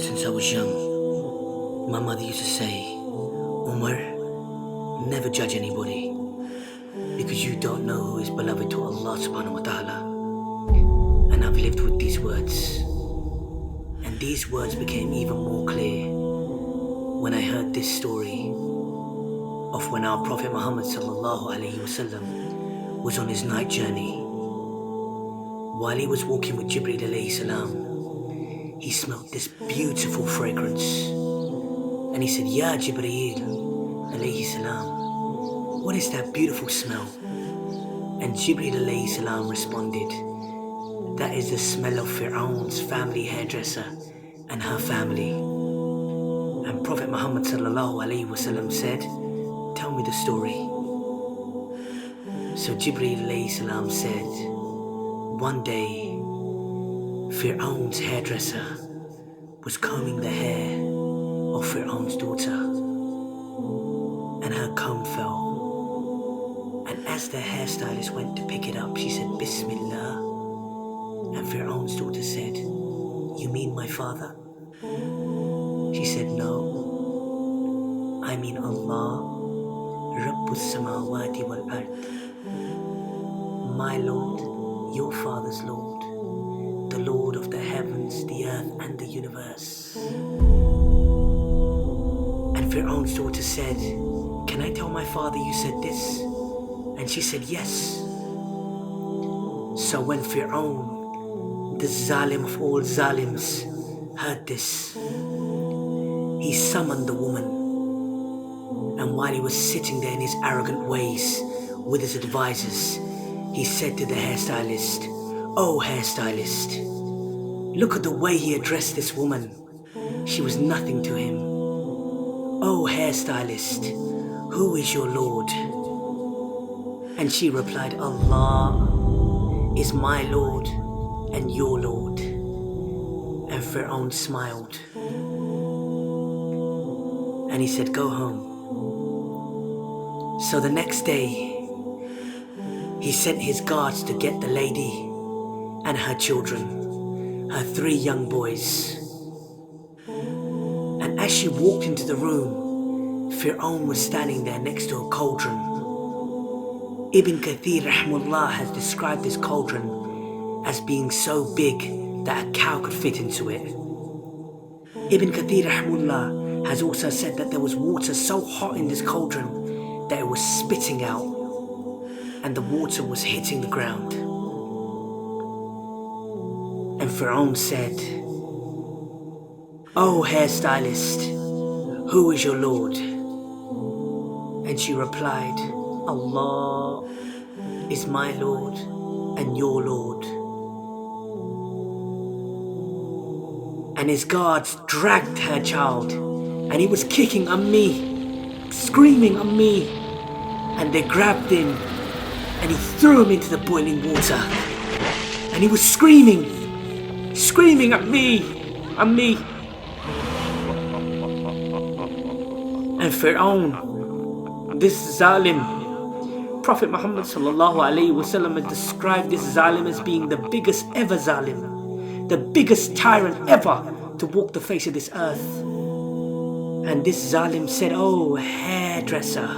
Since I was young, my mother used to say, Umar, never judge anybody because you don't know who is beloved to Allah subhanahu wa ta'ala. And I've lived with these words. And these words became even more clear when I heard this story of when our Prophet Muhammad sallallahu alaihi wasallam was on his night journey. While he was walking with Jibreel alayhi salam, he smelled this beautiful fragrance. And he said, Ya Jibreel alayhi salam, what is that beautiful smell? And Jibreel alayhi salam responded, that is the smell of Firaun's family hairdresser and her family. And Prophet Muhammad sallallahu alaihi wasallam said, tell me the story. So Jibreel alayhi salam said, one day Firaun's hairdresser was combing the hair of Firaun's daughter, and her comb fell. And as the hairstylist went to pick it up, she said, Bismillah. And Firaun's daughter said, you mean my father? She said, no, I mean Allah, Rabbus Samawati wal Ard, my Lord, your father's Lord, the Lord of the heavens, the earth and the universe. And Firaun's daughter said, can I tell my father you said this? And she said, yes. So when Firaun, the zalim of all zalims, heard this, he summoned the woman. And while he was sitting there in his arrogant ways with his advisors, he said to the hairstylist, oh hairstylist, look at the way he addressed this woman. She was nothing to him. Oh hairstylist, who is your Lord? And she replied, Allah is my Lord and your Lord. And Firaun smiled. And he said, go home. So the next day, he sent his guards to get the lady and her children, her 3 young boys. And as she walked into the room, Firaun was standing there next to a cauldron. Ibn Kathir rahmullah has described this cauldron as being so big that a cow could fit into it. Ibn Kathir rahmullah has also said that there was water so hot in this cauldron that it was spitting out, and the water was hitting the ground. And Firaun said, oh hairstylist, who is your Lord? And she replied, Allah is my Lord and your Lord. And his guards dragged her child, and he was kicking on me, screaming on me, and they grabbed him and he threw him into the boiling water, and he was screaming at me. And Firaun, this zalim, Prophet Muhammad sallallahu alaihi wasallam had described this zalim as being the biggest ever zalim, the biggest tyrant ever to walk the face of this earth. And this zalim said, oh hairdresser.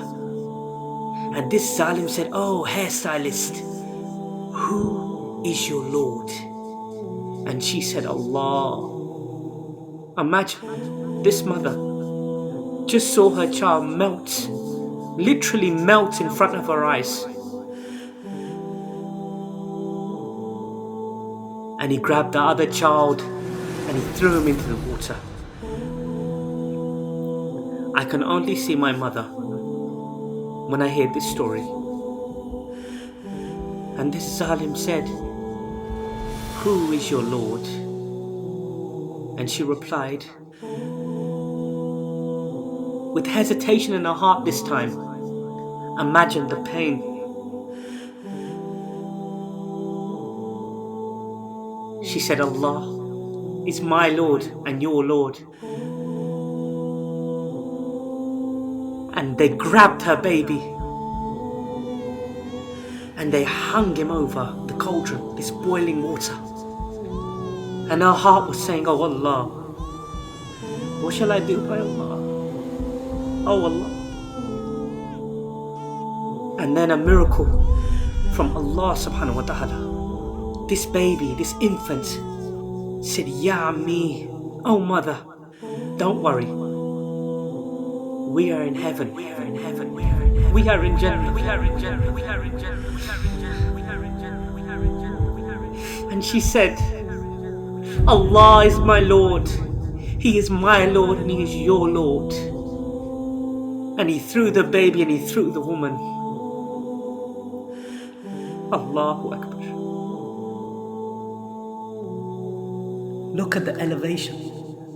And this zalim said, oh hairstylist, who is your Lord? And she said, Allah. Imagine, this mother just saw her child melt, literally melt in front of her eyes. And he grabbed the other child and he threw him into the water. I can only see my mother when I hear this story. And this zalim said, who is your Lord? And she replied, with hesitation in her heart this time. Imagine the pain. She said, Allah is my Lord and your Lord. And they grabbed her baby and they hung him over the cauldron, this boiling water. And her heart was saying, oh Allah, What shall I do by Allah? Oh Allah. And then a miracle from Allah subhanahu wa ta'ala. This baby, this infant said, Ya Ammi, oh mother, don't worry. We are in heaven. We are in heaven. We are in heaven. We are in Jannah. We are in Jannah. We are in Jannah. We are in Jannah. We are in Jannah. We are in Jannah. We are in Jannah. And she said, Allah is my Lord. He is my Lord and He is your Lord. And He threw the baby and He threw the woman. Allahu Akbar. Look at the elevation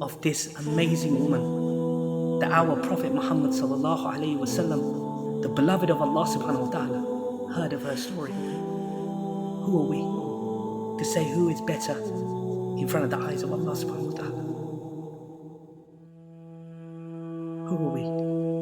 of this amazing woman. That our Prophet Muhammad sallallahu alayhi wasallam, the beloved of Allah subhanahu wa ta'ala, heard of her story. Who are we to say who is better in front of the eyes of Allah subhanahu wa ta'ala? Who are we?